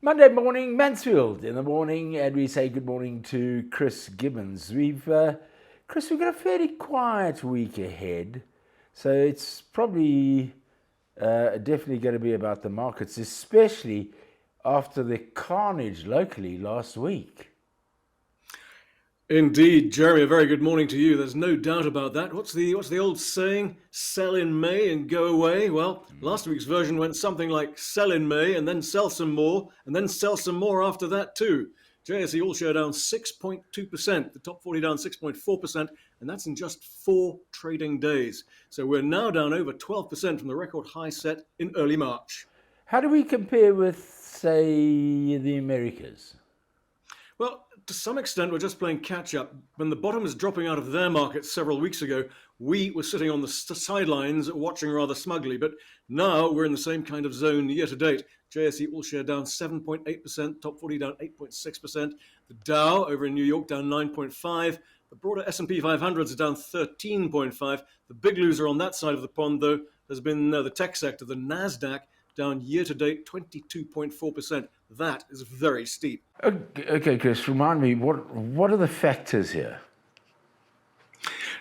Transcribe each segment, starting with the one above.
Monday morning, Mansfield in the morning, and we say good morning to Chris Gibbons. Chris, we've got a fairly quiet week ahead, so it's probably definitely going to be about the markets, especially after the carnage locally last week. Indeed, Jeremy, a very good morning to you. There's no doubt about that. What's the old saying? Sell in May and go away. Well, last week's version went something like sell in May and then sell some more, and then sell some more after that too. JSE all share down 6.2%, the top 40 down 6.4%, and that's in just 4 trading days. So we're now down over 12% from the record high set in early March. How do we compare with, say, the Americas? Well, to some extent, we're just playing catch up. When the bottom was dropping out of their market several weeks ago, we were sitting on the sidelines watching rather smugly. But now we're in the same kind of zone year to date. JSE all share down 7.8%, top 40 down 8.6%. The Dow over in New York down 9.5%. The broader S&P 500 is down 13.5%. The big loser on that side of the pond, though, has been the tech sector, the NASDAQ, down year to date 22.4%. That is very steep. Okay, Chris, remind me, what are the factors here?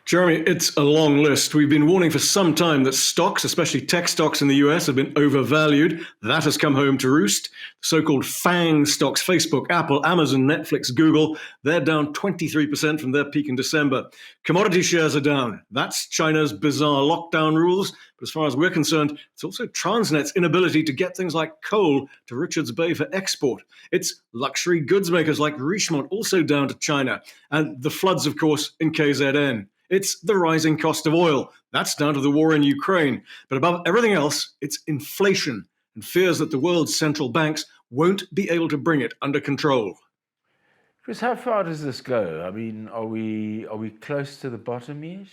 Jeremy, it's a long list. We've been warning for some time that stocks, especially tech stocks in the US, have been overvalued. That has come home to roost. The so-called FANG stocks, Facebook, Apple, Amazon, Netflix, Google, they're down 23% from their peak in December. Commodity shares are down. That's China's bizarre lockdown rules. But as far as we're concerned, it's also Transnet's inability to get things like coal to Richards Bay for export. It's luxury goods makers like Richemont also down to China. And the floods, of course, in KZN. It's the rising cost of oil. That's down to the war in Ukraine. But above everything else, it's inflation and fears that the world's central banks won't be able to bring it under control. Chris, how far does this go? I mean, are we close to the bottom yet?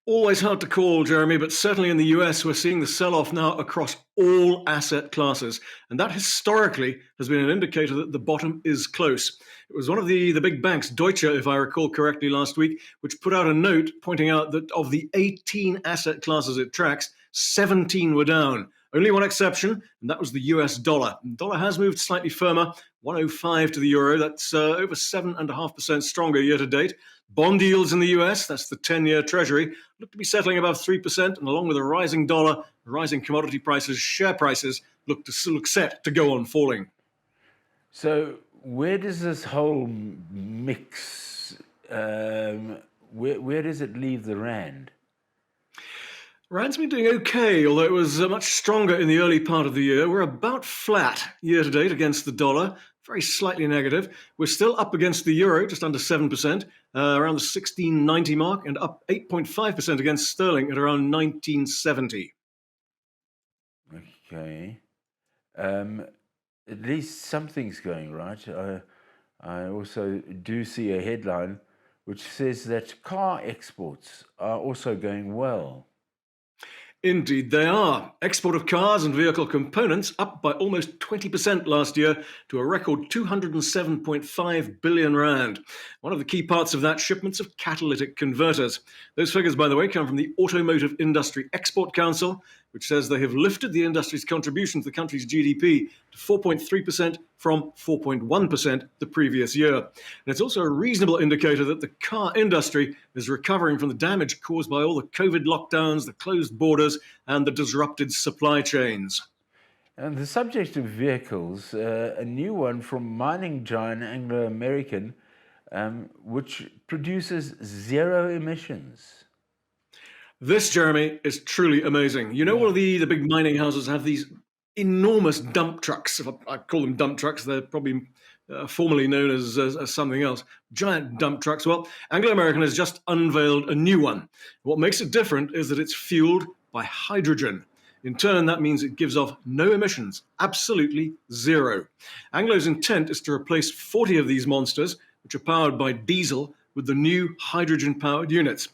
Always hard to call, Jeremy, but certainly in the US, we're seeing the sell-off now across all asset classes. And that historically has been an indicator that the bottom is close. It was one of the big banks, Deutsche, if I recall correctly last week, which put out a note pointing out that of the 18 asset classes it tracks, 17 were down. Only one exception, and that was the US dollar. The dollar has moved slightly firmer, 105 to the euro. That's over 7.5% stronger year to date. Bond yields in the US, that's the 10-year Treasury, look to be settling above 3%, and along with a rising dollar, rising commodity prices, share prices look set to go on falling. So where does this whole mix, where does it leave the Rand? Rand's been doing okay, although it was much stronger in the early part of the year. We're about flat year to date against the dollar, very slightly negative. We're still up against the euro, just under 7%, around the 1690 mark, and up 8.5% against sterling at around 1970. Okay. At least something's going right. I also do see a headline which says that car exports are also going well. Indeed, they are. Export of cars and vehicle components up by almost 20% last year to a record 207.5 billion rand. One of the key parts of that, shipments of catalytic converters. Those figures, by the way, come from the Automotive Industry Export Council, which says they have lifted the industry's contribution to the country's GDP to 4.3% from 4.1% the previous year. And it's also a reasonable indicator that the car industry is recovering from the damage caused by all the COVID lockdowns, the closed borders, and the disrupted supply chains. And the subject of vehicles, a new one from mining giant Anglo American, which produces zero emissions. This, Jeremy, is truly amazing. You know, all of the big mining houses have these enormous dump trucks. I call them dump trucks. They're probably formerly known as something else. Giant dump trucks. Well, Anglo American has just unveiled a new one. What makes it different is that it's fueled by hydrogen. In turn, that means it gives off no emissions, absolutely zero. Anglo's intent is to replace 40 of these monsters, which are powered by diesel, with the new hydrogen-powered units.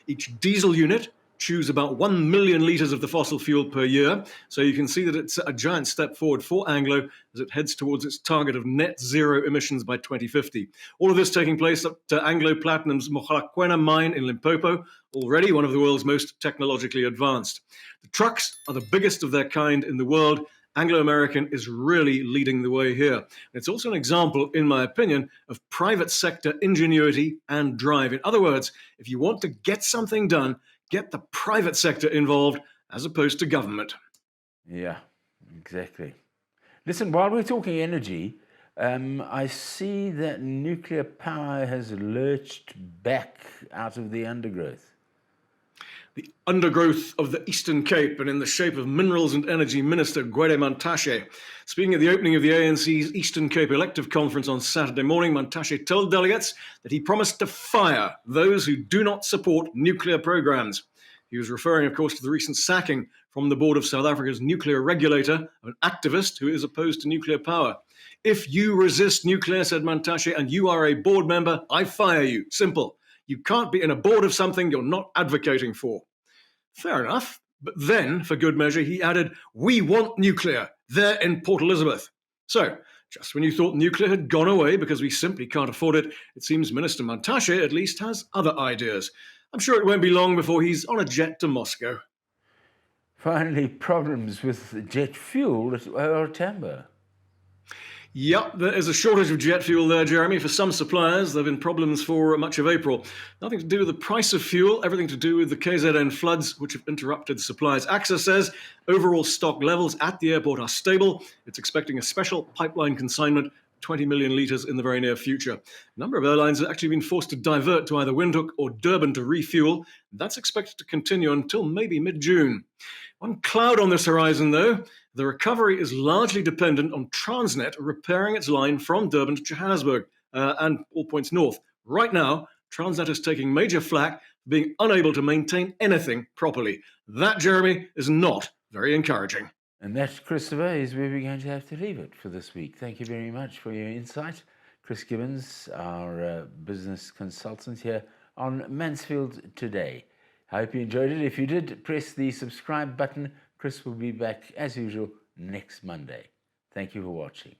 Each diesel unit chews about 1 million litres of the fossil fuel per year. So you can see that it's a giant step forward for Anglo as it heads towards its target of net zero emissions by 2050. All of this taking place at Anglo Platinum's Mogalakwena mine in Limpopo, already one of the world's most technologically advanced. The trucks are the biggest of their kind in the world, Anglo American is really leading the way here. It's also an example, in my opinion, of private sector ingenuity and drive. In other words, if you want to get something done, get the private sector involved as opposed to government. Yeah, exactly. Listen, while we're talking energy, I see that nuclear power has lurched back out of the undergrowth. The undergrowth of the Eastern Cape, and in the shape of Minerals and Energy Minister Gwede Mantashe. Speaking at the opening of the ANC's Eastern Cape Elective Conference on Saturday morning, Mantashe told delegates that he promised to fire those who do not support nuclear programs. He was referring, of course, to the recent sacking from the board of South Africa's nuclear regulator of an activist who is opposed to nuclear power. If you resist nuclear, said Mantashe, and you are a board member, I fire you. Simple. You can't be in a board of something you're not advocating for. Fair enough. But then, for good measure, he added, we want nuclear. There in Port Elizabeth. So, just when you thought nuclear had gone away because we simply can't afford it, it seems Minister Mantashe at least has other ideas. I'm sure it won't be long before he's on a jet to Moscow. Finally, problems with jet fuel at Tambo. Yep, there is a shortage of jet fuel there, Jeremy. For some suppliers, there have been problems for much of April. Nothing to do with the price of fuel, everything to do with the KZN floods, which have interrupted the supplies. AXA says overall stock levels at the airport are stable. It's expecting a special pipeline consignment, 20 million litres in the very near future. A number of airlines have actually been forced to divert to either Windhoek or Durban to refuel. That's expected to continue until maybe mid-June. One cloud on this horizon, though. The recovery is largely dependent on Transnet repairing its line from Durban to Johannesburg and all points north. Right now, Transnet is taking major flack for being unable to maintain anything properly. That, Jeremy, is not very encouraging. And that, Christopher, is where we're going to have to leave it for this week. Thank you very much for your insight. Chris Gibbons, our business consultant here on Mansfield Today. I hope you enjoyed it. If you did, press the subscribe button. Chris will be back, as usual, next Monday. Thank you for watching.